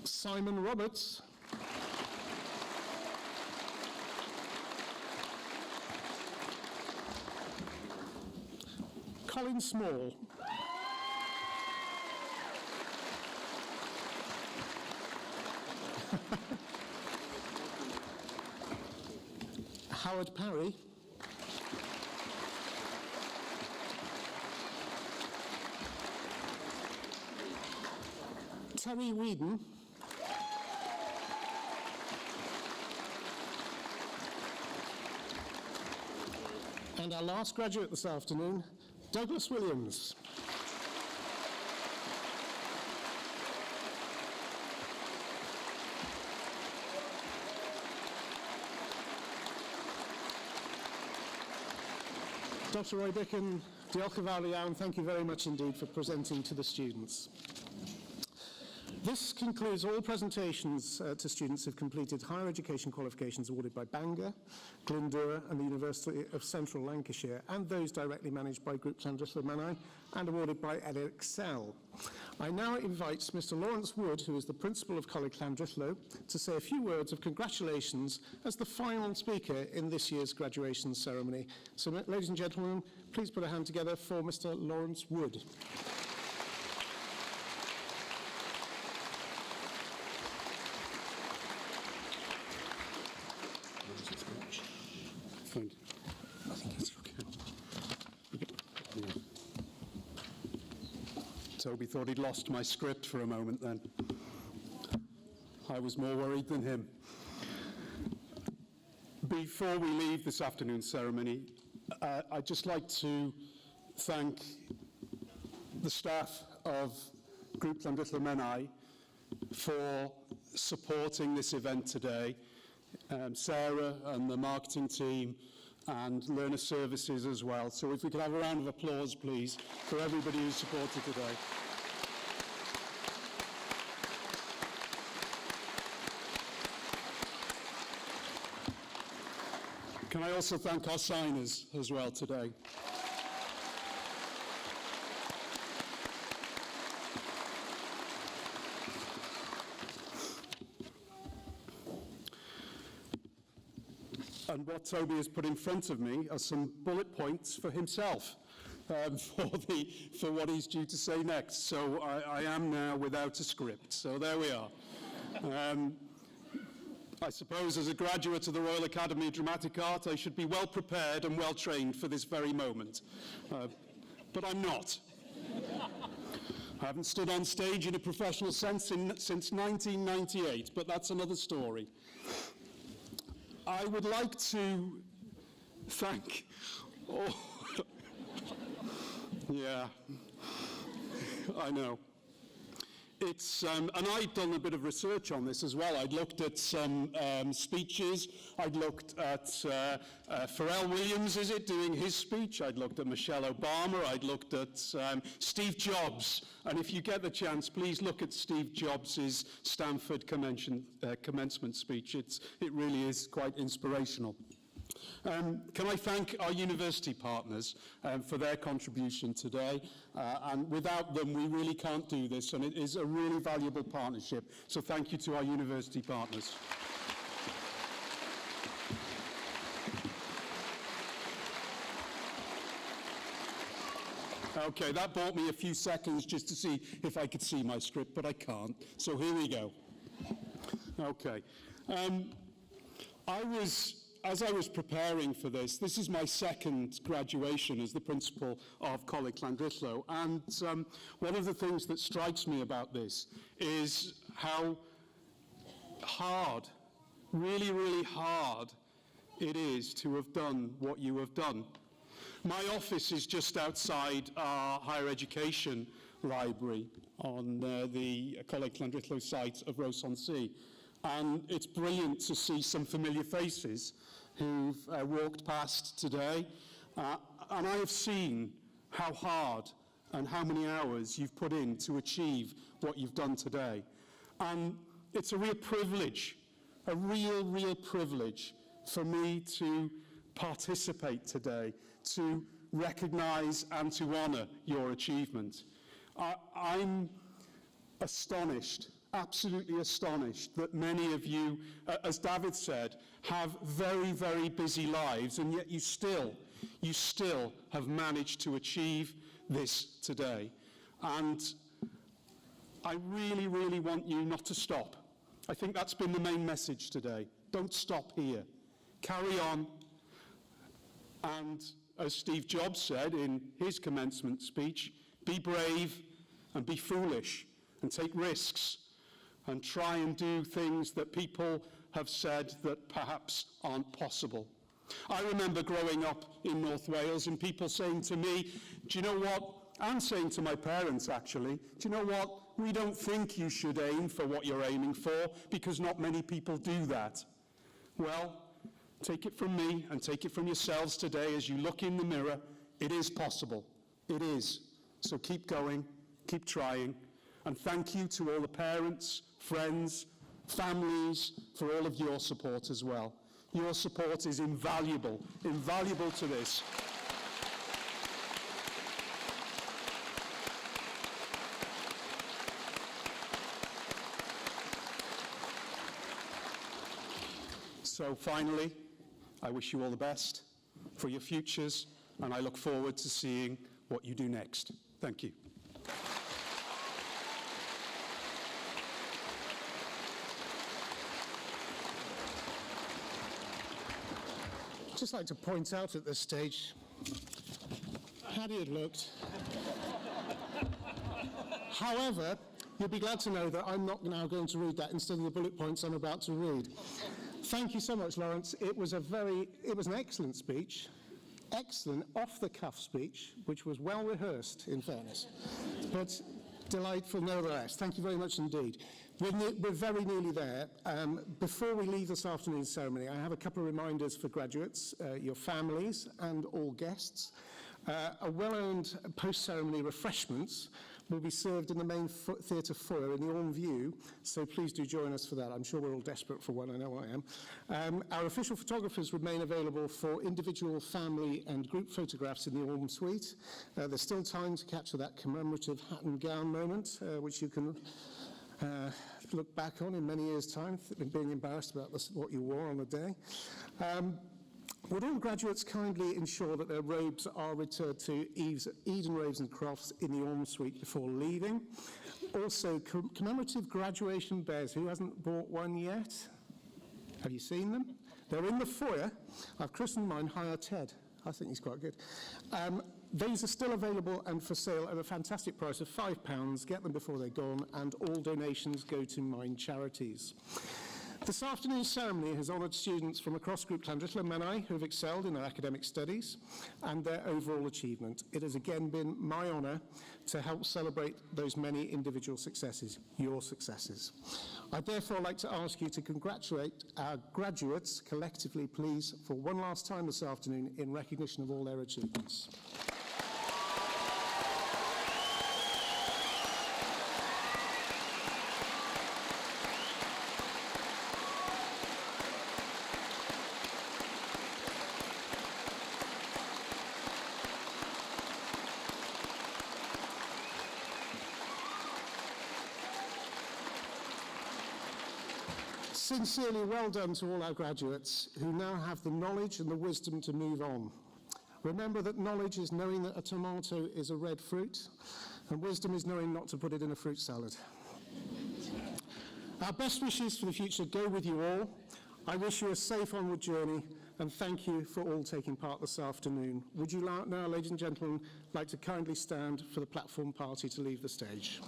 Simon Roberts. Colin Small. Howard Parry. Terry Whedon. And our last graduate this afternoon, Douglas Williams. Dr. Rhoi, diolch yn fawr iawn. Thank you very much indeed for presenting to the students. This concludes all presentations to students who have completed higher education qualifications awarded by Bangor, Glyndŵr and the University of Central Lancashire, and those directly managed by Group Llandrillo Menai and awarded by Edexcel. I now invite Mr. Lawrence Wood, who is the Principal of Coleg Llandrillo, to say a few words of congratulations as the final speaker in this year's graduation ceremony. So, ladies and gentlemen, please put a hand together for Mr. Lawrence Wood. I think it's okay. Toby thought he'd lost my script for a moment then. I was more worried than him. Before we leave this afternoon's ceremony, I'd just like to thank the staff of Group Llandrillo Menai for supporting this event today. Sarah and the marketing team and learner services as well. So if we could have a round of applause, please, for everybody who supported today. Can I also thank our signers as well today? And what Toby has put in front of me are some bullet points for himself for what he's due to say next. So I am now without a script. So there we are. I suppose as a graduate of the Royal Academy of Dramatic Art, I should be well prepared and well trained for this very moment. But I'm not. I haven't stood on stage in a professional sense since 1998, but that's another story. I would like to thank, yeah, I know. It's, and I'd done a bit of research on this as well. I'd looked at some speeches. I'd looked at Pharrell Williams, is it, doing his speech. I'd looked at Michelle Obama. I'd looked at Steve Jobs. And if you get the chance, please look at Steve Jobs' Stanford commencement speech. It really is quite inspirational. Can I thank our university partners for their contribution today, and without them we really can't do this, and it is a really valuable partnership, so thank you to our university partners. Okay, that bought me a few seconds just to see if I could see my script, but I can't, so here we go. Okay. As I was preparing for this is my second graduation as the principal of Coleg Llandrillo, and one of the things that strikes me about this is how hard, really, really hard it is to have done what you have done. My office is just outside our higher education library on the Coleg Llandrillo site of Rhos-on-Sea. And it's brilliant to see some familiar faces who've walked past today. And I have seen how hard and how many hours you've put in to achieve what you've done today. And it's a real privilege, a real privilege for me to participate today, to recognise and to honour your achievement. I'm astonished, absolutely astonished, that many of you, as David said, have very busy lives, and yet you still have managed to achieve this today. And I really want you not to stop. I think that's been the main message today. Don't stop here. Carry on. And as Steve Jobs said in his commencement speech, be brave and be foolish and take risks and try and do things that people have said that perhaps aren't possible. I remember growing up in North Wales and people saying to me, do you know what, and saying to my parents actually, do you know what, we don't think you should aim for what you're aiming for because not many people do that. Well, take it from me and take it from yourselves today as you look in the mirror, it is possible, it is. So keep going, keep trying, and thank you to all the parents, friends, families for all of your support as well. Your support is invaluable to this. So finally, I wish you all the best for your futures, and I look forward to seeing what you do next. Thank you. I'd just like to point out at this stage how it looked. However, you'll be glad to know that I'm not now going to read that instead of the bullet points I'm about to read. Thank you so much, Lawrence. It was an excellent speech, excellent off-the-cuff speech, which was well rehearsed, in fairness, but delightful nevertheless. Thank you very much indeed. We're very nearly there. Before we leave this afternoon's ceremony, I have a couple of reminders for graduates, your families, and all guests. A well-earned post-ceremony refreshments will be served in the main theatre foyer in the Orme View, so please do join us for that. I'm sure we're all desperate for one, I know I am. Our official photographers remain available for individual, family and group photographs in the Orme Suite. There's still time to capture that commemorative hat and gown moment, which you can look back on in many years' time, being embarrassed about what you wore on the day. Would all graduates kindly ensure that their robes are returned to Eden Robes and Crofts in the Orme Suite before leaving? Also, commemorative graduation bears. Who hasn't bought one yet? Have you seen them? They're in the foyer. I've christened mine Higher Ted. I think he's quite good. Those are still available and for sale at a fantastic price of £5. Get them before they're gone, and all donations go to Mind Charities. This afternoon's ceremony has honoured students from across Group Llandrillo Menai who have excelled in their academic studies and their overall achievement. It has again been my honour to help celebrate those many individual successes, your successes. I'd therefore like to ask you to congratulate our graduates collectively, please, for one last time this afternoon in recognition of all their achievements. Sincerely well done to all our graduates who now have the knowledge and the wisdom to move on. Remember that knowledge is knowing that a tomato is a red fruit, and wisdom is knowing not to put it in a fruit salad. Our best wishes for the future go with you all. I wish you a safe onward journey, and thank you for all taking part this afternoon. Would you now, ladies and gentlemen, like to kindly stand for the platform party to leave the stage?